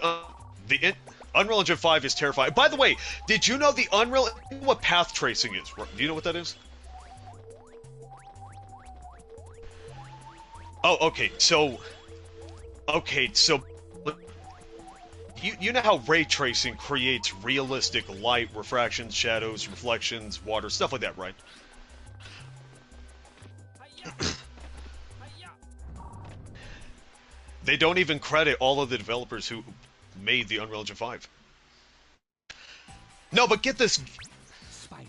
Uh, Unreal Engine 5 is terrifying. By the way, did you know the Unreal... what path tracing is? Do you know what that is? Oh, okay, so... Okay, so... You know how ray tracing creates realistic light, refractions, shadows, reflections, water, stuff like that, right? They don't even credit all of the developers who made the Unreal Engine 5. No, but get this... Spike,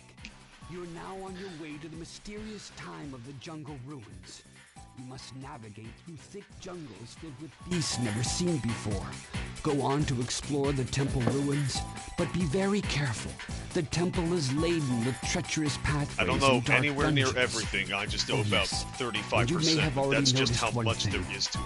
you're now on your way to the mysterious time of the jungle ruins. You must navigate through thick jungles filled with beasts never seen before. Go on to explore the temple ruins, but be very careful. The temple is laden with treacherous pathways. I don't know and dark anywhere dungeons. near everything. I just know about 35%. You may have already That's just noticed how one much thing. there is to it.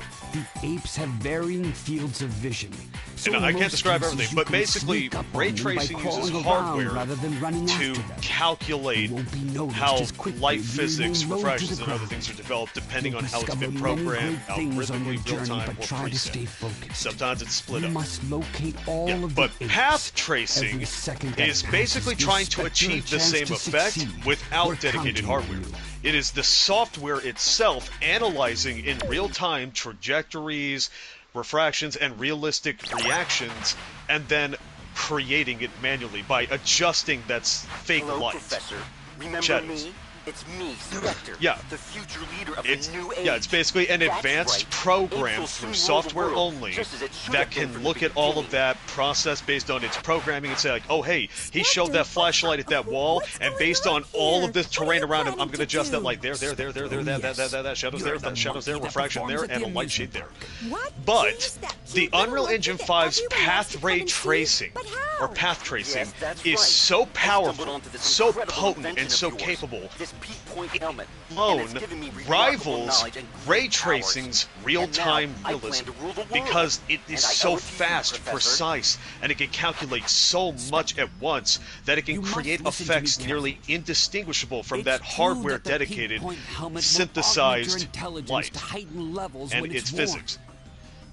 The apes have varying fields of vision. So And I in can't most describe cases, everything, you but can basically, sneak up ray on them by tracing uses crawling around hardware rather than running to after them. calculate You won't be noticed how as quickly light as you physics, load to refractions, the and other ground. things are developed depending You'll on how it's discover been many programmed, great things on your algorithmically, journey, real-time, but or try to preset. stay focused. Sometimes it's split You up. must locate all Yeah, of but the apes. path tracing Every second that is passes basically gives trying to Spectre a achieve the chance same to effect succeed. without We're dedicated counting on hardware. you. It is the software itself analyzing in real time trajectories, refractions, and realistic reactions, and then creating it manually by adjusting that fake Hello, light. Professor. Remember Shadows. me? It's me, Spectre. Yeah. The future leader of It's, the new age. yeah, it's basically an That's advanced right. program Apes through will soon rule the software world, only just as it should that have been can from look the at all of beginning. that process based on its programming and say like, oh hey, he showed that flashlight at that wall, and based on all of this terrain around him, I'm going to adjust that light there, that, shadows there, refraction there, and a light shade there. But the Unreal Engine 5's path ray tracing, or path tracing, Yes, that's is right. so I stumbled powerful, onto this so incredible potent, invention and so of yours, capable. This peak point helmet. And Alone it's given me remarkable rivals knowledge and ray great tracing's powers. real-time And now I plan realism to rule the world. because it And is I so owe it to you, fast, Professor. precise, and it can calculate so much at once that it can You must create listen to me effects nearly carefully. indistinguishable from It's that true hardware that the dedicated, peak point helmet will augment your synthesized intelligence light to heighten levels and when its worn. physics.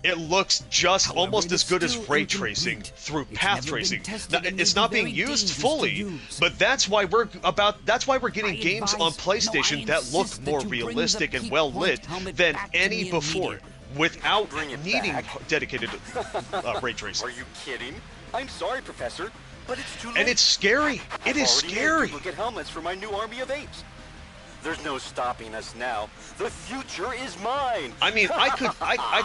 It looks just However, almost it as is good as still ray incomplete. tracing through It's path never been tracing. tested Now, and it's may not be being very used dangerous to fully, use. but that's why we're getting games on advise- PlayStation no, I that look insist that more you bring the realistic and peak well point lit helmet than back to any me before, immediately. without Bring it needing back? dedicated ray tracing. Are you kidding? I'm sorry, Professor, but it's too late. And it's scary. It I've is already made scary. duplicate helmets for my new army of apes. There's no stopping us now. The future is mine. I mean, I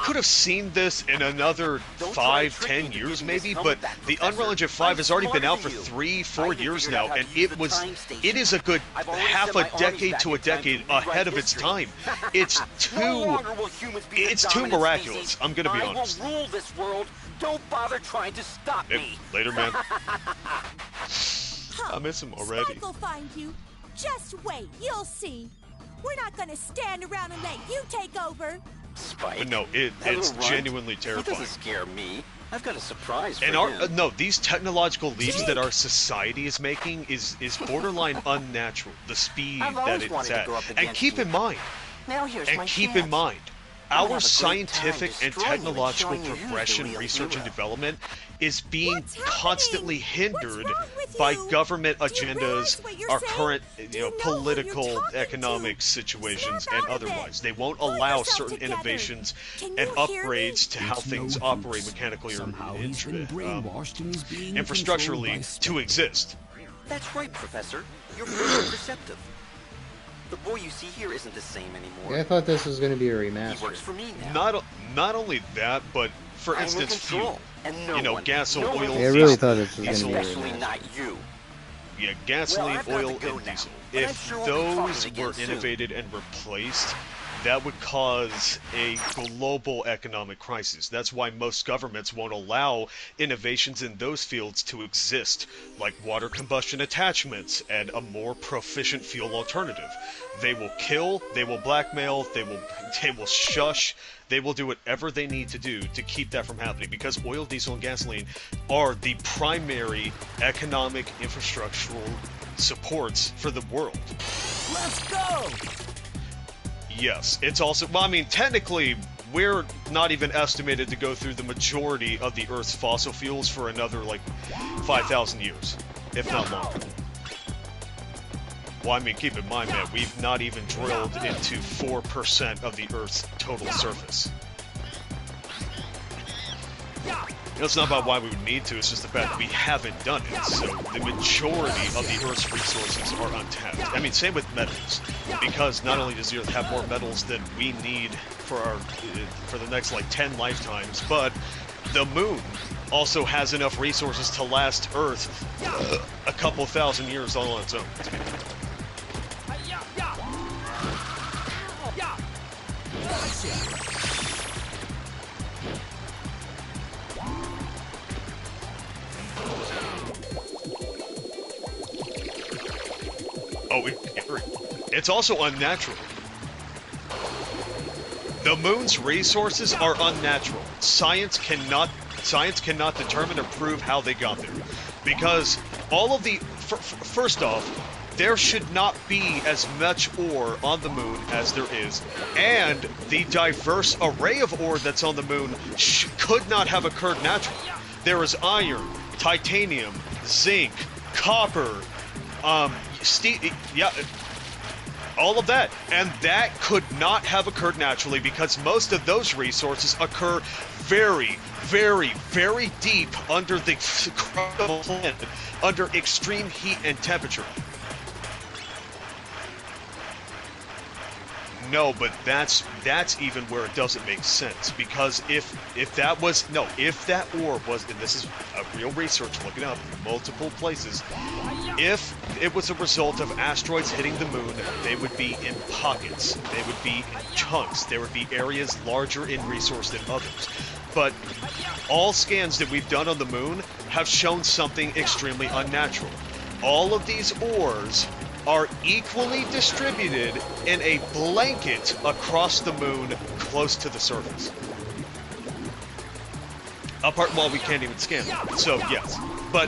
could have seen this in another Don't try 5, tricking 10 to years give me this maybe, helmet but back, the Professor. Unreal Engine 5 I'm has already been out for smarter than you. 3, I 4 even years figured now, out how to and use it the was time station. it is a good I've already half sent a my armies decade back to a in time to decade rewrite ahead of its history. time. It's No too longer will humans be the it's too dominant miraculous. species. I'm gonna be I honest. will rule this world. Don't bother trying to stop me. Later, man. I miss him already. Spike will find you. Just wait, you'll see. We're not gonna stand around and let you take over. Spike. But no, that it's little runt, genuinely He terrifying. doesn't scare me. I've got a surprise for And him. no, these technological leaps that our society is making is borderline unnatural. The speed I've that always it's wanted to at. go up And against keep you. in mind, Now here's my keep chance. in mind, I'll have a our great time scientific and destroying you and technological showing you who's the progression, real research, and hero. development is being What's happening? constantly hindered What's wrong with by you? government Do you agendas, realize what you're our saying? current, Do you you know, know who you're political, talking economic to? situations, Snap and out of it. otherwise. They won't Pull allow yourself certain together. innovations Can and you hear me? upgrades to how It's things no operate use. mechanically or Somehow he's been brainwashed and he's being controlled by infrastructurally to Spectre. exist. That's right, Professor. You're very perceptive. The boy you see here isn't the same anymore. Yeah, I thought this was going to be a He remaster. works for me now. Not only that, but for I'm in instance, control, fuel. and no You know, one, gas or no oil, one Yeah, I diesel. really thought this was going to be a especially remaster. not you. Yeah, gasoline, Well, I've got oil, to go and now, diesel. but I'm If sure we'll be talking those again were soon. innovated and replaced, that would cause a global economic crisis. That's why most governments won't allow innovations in those fields to exist, like water combustion attachments and a more proficient fuel alternative. They will kill, they will blackmail, they will shush, they will do whatever they need to do to keep that from happening, because oil, diesel, and gasoline are the primary economic infrastructural supports for the world. Let's go! Yes, it's also, well, I mean, technically, we're not even estimated to go through the majority of the Earth's fossil fuels for another, like, 5,000 years, if not longer. Well, I mean, keep in mind, man, we've not even drilled into 4% of the Earth's total surface. It's not about why we would need to, it's just the fact that we haven't done it. So the majority of the Earth's resources are untapped. I mean, same with metals, because not only does the Earth have more metals than we need for the next, like, 10 lifetimes, but the moon also has enough resources to last Earth a couple thousand years all on its own. Oh, it's also unnatural. The moon's resources are unnatural. Science cannot determine or prove how they got there, because all of the first off, there should not be as much ore on the moon as there is, and the diverse array of ore that's on the moon could not have occurred naturally. There is iron, titanium, zinc, copper, yeah, all of that, and that could not have occurred naturally because most of those resources occur very, very, very deep under the crust of the planet, under extreme heat and temperature. No, but that's even where it doesn't make sense, because if that ore was, and this is a real research, look it up, multiple places, if it was a result of asteroids hitting the moon, they would be in pockets, they would be in chunks, there would be areas larger in resource than others. But all scans that we've done on the moon have shown something extremely unnatural. All of these ores are equally distributed in a blanket across the moon close to the surface. Apart, well, we can't even scan them, so yes. But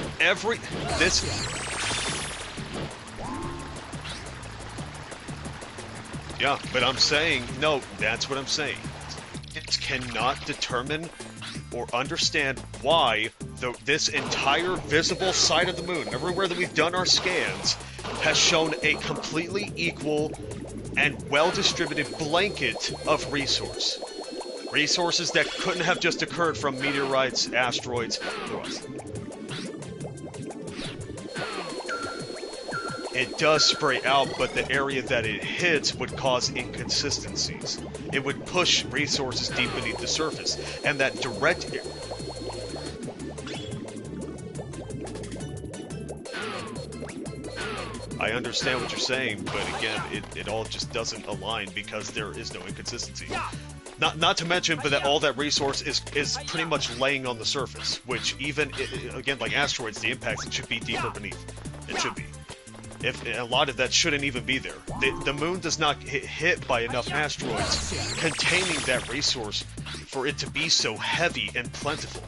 yeah, but I'm saying, no, that's what I'm saying. It cannot determine or understand why this entire visible side of the moon, everywhere that we've done our scans, has shown a completely equal and well-distributed blanket of resources that couldn't have just occurred from meteorites, asteroids, otherwise. It does spray out, but the area that it hits would cause inconsistencies. It would push resources deep beneath the surface, and that direct... I understand what you're saying, but again, it all just doesn't align because there is no inconsistency. Not to mention, but that all that resource is pretty much laying on the surface, which even, again, like asteroids, the impacts, it should be deeper beneath. It should be. If a lot of that shouldn't even be there. The moon does not get hit by enough asteroids containing that resource for it to be so heavy and plentiful,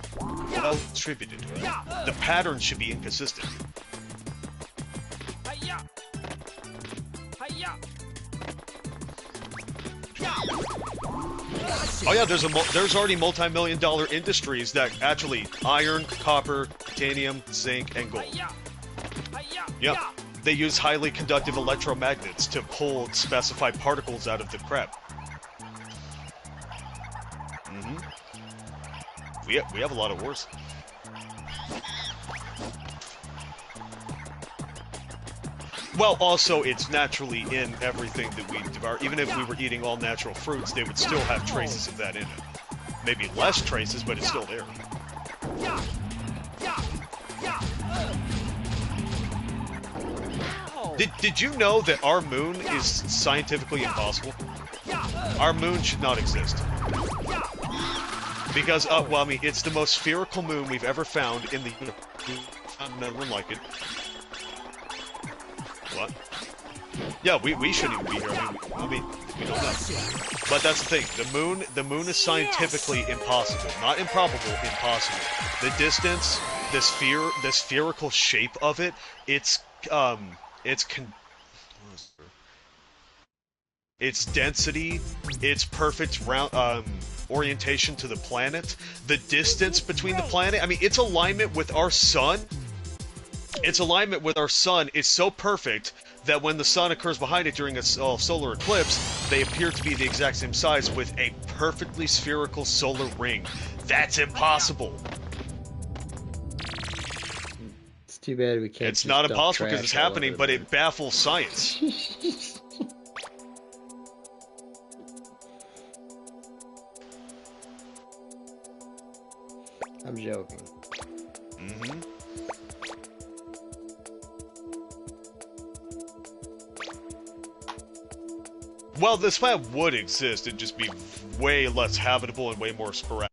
well distributed. The pattern should be inconsistent. Oh yeah, there's already multi-million-dollar industries that actually iron, copper, titanium, zinc, and gold. Yep. They use highly conductive electromagnets to pull specified particles out of the crap. We have a lot of ores. Well, also, it's naturally in everything that we devour. Even if we were eating all natural fruits, they would still have traces of that in it. Maybe less traces, but it's still there. Did you know that our moon is scientifically impossible? Our moon should not exist. Because, well, I mean, it's the most spherical moon we've ever found in the universe. Found another one like it. What? Yeah, we shouldn't even be here. I mean, we don't know. But that's the thing. The moon is scientifically impossible. Not improbable, impossible. The distance, the spherical shape of it, it's its density, its perfect orientation to the planet, the distance between the planet. I mean, its alignment with our sun. Its alignment with our sun is so perfect that when the sun occurs behind it during a solar eclipse, they appear to be the exact same size with a perfectly spherical solar ring. That's impossible. It's too bad we can't. It's just not dump impossible because it's trash all happening, over but the- it baffles science. I'm joking. Mm-hmm. Well, this planet would exist, it'd just be way less habitable and way more sporadic.